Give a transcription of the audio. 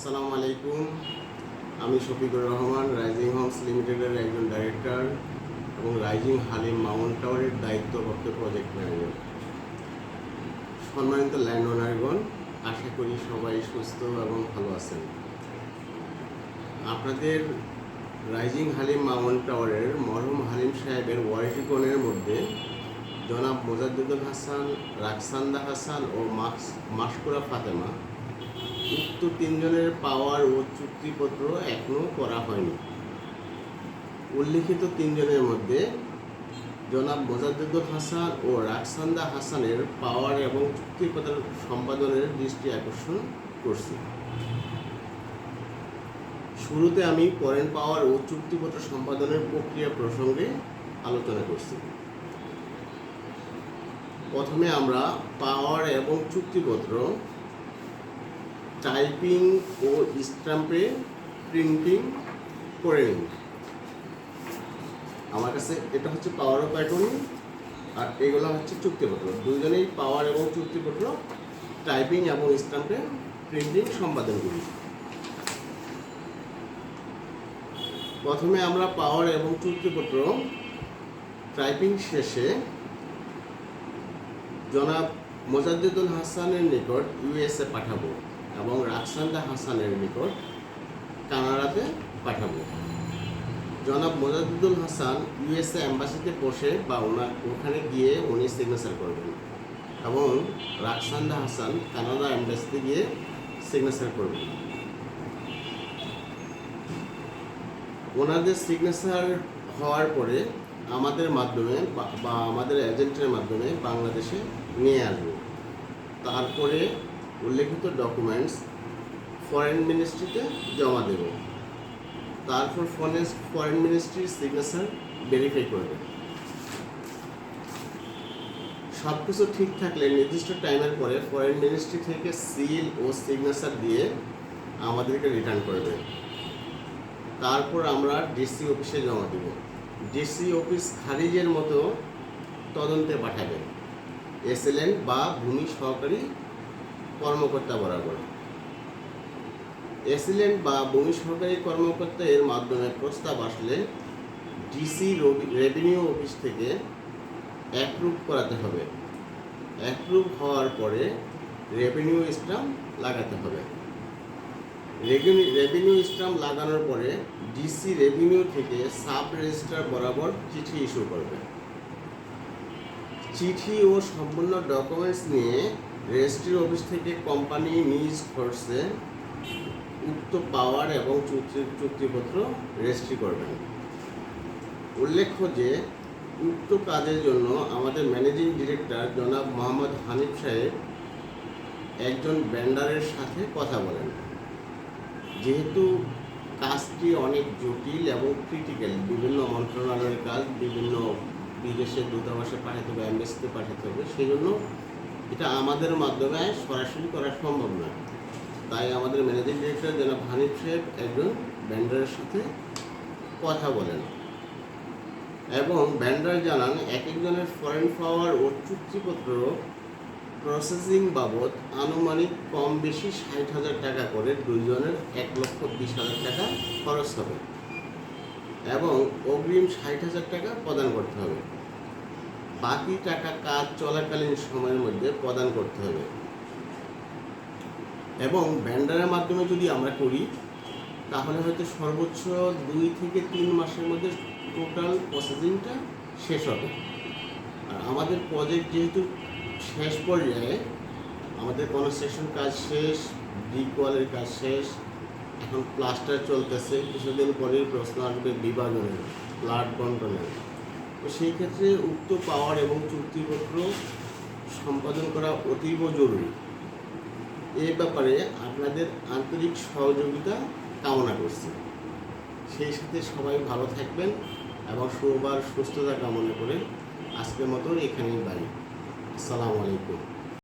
আসসালামু আলাইকুম। আমি শফিকুর রহমান, রাইজিং হোমস লিমিটেডের একজন ডাইরেক্টর এবং রাইজিং হালিম মাউন্ট টাওয়ারের দায়িত্বপ্রাপ্ত প্রজেক্ট ম্যানেজার। সম্মানিত ল্যান্ড ওনারগণ, আশা করি সবাই সুস্থ এবং ভালো আছেন। আপনাদের রাইজিং হালিম মাউন্ট টাওয়ারের মরহুম হালিম সাহেবের ওয়ারিশগণের মধ্যে জনাব মোজাদ্দেদুল হাসান, রাকসান্দা হাসান ও মাসকুরা ফাতেমা উক্ত তিনজনের পাওয়ার ও চুক্তিপত্র এখনও করা হয়নি। উল্লিখিত তিনজনের মধ্যে জনাব মোজাদ্দেদুল হাসান ও রাকসান্দা হাসানের পাওয়ার এবং চুক্তিপত্র সম্পাদনের দৃষ্টি আকর্ষণ করছি। শুরুতে আমি ফরেন পাওয়ার ও চুক্তিপত্র সম্পাদনের প্রক্রিয়া প্রসঙ্গে আলোচনা করছি। প্রথমে আমরা পাওয়ার এবং চুক্তিপত্র টাইপিং ও স্ট্যাম্পে প্রিন্টিং করে নিন। আমার কাছে এটা হচ্ছে পাওয়ার অফ অ্যাটর্নি আর এগুলো হচ্ছে চুক্তিপত্র। দুজনেই পাওয়ার এবং চুক্তিপত্র টাইপিং এবং স্ট্যাম্পে প্রিন্টিং সম্পাদন করি। প্রথমে আমরা পাওয়ার এবং চুক্তিপত্র টাইপিং শেষে জনাব মোজাদ্দেদুল হাসানের নিকট ইউএসএ পাঠাবো এবং রাকসান্দা হাসানের নিকট কানাডাতে পাঠাবো। জনাব মোজাদ্দেদুল হাসান ইউএসএ অ্যাম্বাসিতে বসে বা ওখানে গিয়ে উনি সিগনেচার করবেন এবং রাকসান্দা হাসান কানাডা অ্যাম্বাসিতে গিয়ে সিগনেচার করবেন। ওনাদের সিগনেচার হওয়ার পরে আমাদের মাধ্যমে বা আমাদের এজেন্টের মাধ্যমে বাংলাদেশে নিয়ে আসবে। তারপরে উল্লেখিত ডকুমেন্টস ফরেন মিনিস্ট্রিতে জমা দেব। তারপর ফরেন মিনিস্ট্রির সিগনেচার ভেরিফাই করবে। সব কিছু ঠিক থাকলে নির্দিষ্ট টাইমের পরে ফরেন মিনিস্ট্রি থেকে সিল ও সিগনেচার দিয়ে আমাদেরকে রিটার্ন করবে। তারপর আমরা ডিসি অফিসে জমা দেব। ডিসি অফিস খারিজের মতো তদন্তে পাঠাবে এসএলএন বা ভূমি সহকারী কর্মকর্তা বরাবর। এসএলএন বা ভূমি সহকারী কর্মকর্তা এর মাধ্যমে প্রস্তাব আসলে ডিসি রেভিনিউ অফিস থেকে অ্যাপ্রুভ করাতে হবে। অ্যাপ্রুভ হওয়ার পরে রেভিনিউ স্ট্যাম্প লাগাতে হবে। রেভিনিউ স্ট্যাম্প লাগানোর পরে ডিসি রেভিনিউ থেকে সাব রেজিস্ট্রার বরাবর চিঠি ইস্যু করবে। চিঠি ও সম্পূর্ণ ডকুমেন্টস নিয়ে রেজিস্ট্রি অফিস থেকে কোম্পানি নিজ খরচে উক্ত পাওয়ার এবং চুক্তিপত্র রেজিস্ট্রি করবেন। উল্লেখ্য যে উক্ত কাজের জন্য আমাদের ম্যানেজিং ডিরেক্টর জনাব মোহাম্মদ হানিফ সাহেব একজন ভেন্ডারের সাথে কথা বলেন। যেহেতু কাজটি অনেক জটিল এবং ক্রিটিক্যাল, বিভিন্ন মন্ত্রণালয়ের কাজ, বিভিন্ন বিদেশের দূতাবাসে পাঠাতে হবে, অ্যাম্বাসিতে পাঠাতে হবে, সেই জন্য এটা আমাদের মাধ্যমে সরাসরি করা সম্ভব নয়। তাই আমাদের ম্যানেজিং ডিরেক্টর জনাব হানিফ সাহেব একজন ভেন্ডারের সাথে কথা বলেন এবং ভেন্ডার জানান এক একজনের ফরেন পাওয়ার ও চুক্তিপত্র প্রসেসিং বাবদ আনুমানিক কম বেশি 60,000 টাকা করে দুইজনের 1,20,000 টাকা খরচ হবে এবং অগ্রিম 60,000 টাকা প্রদান করতে হবে। বাকি টাকা কাজ চলাকালীন সময়ের মধ্যে প্রদান করতে হবে এবং ভেন্ডারের মাধ্যমে যদি আমরা করি তাহলে হয়তো সর্বোচ্চ 2 থেকে 3 মাসের মধ্যে টোটাল প্রসেসিংটা শেষ হবে। আর আমাদের প্রজেক্ট যেহেতু শেষ পর্যায়ে, আমাদের কনস্ট্রাকশন কাজ শেষ, ডিকওয়ালের কাজ শেষ, এখন প্লাস্টার চলতেছে, কিছুদিন পরেই প্রশ্ন আসবে বিভাজনের, ফ্লাড বন্টনের। তো সেই ক্ষেত্রে উক্ত পাওয়ার এবং চুক্তিপত্র সম্পাদন করা অতীব জরুরি। এই ব্যাপারে আপনাদের আন্তরিক সহযোগিতা কামনা করছি। সেই সাথে সবাই ভালো থাকবেন এবং সবার সুস্থতা কামনা করে আজকের মতো এখানেই বাড়ি। আসসালামু আলাইকুম।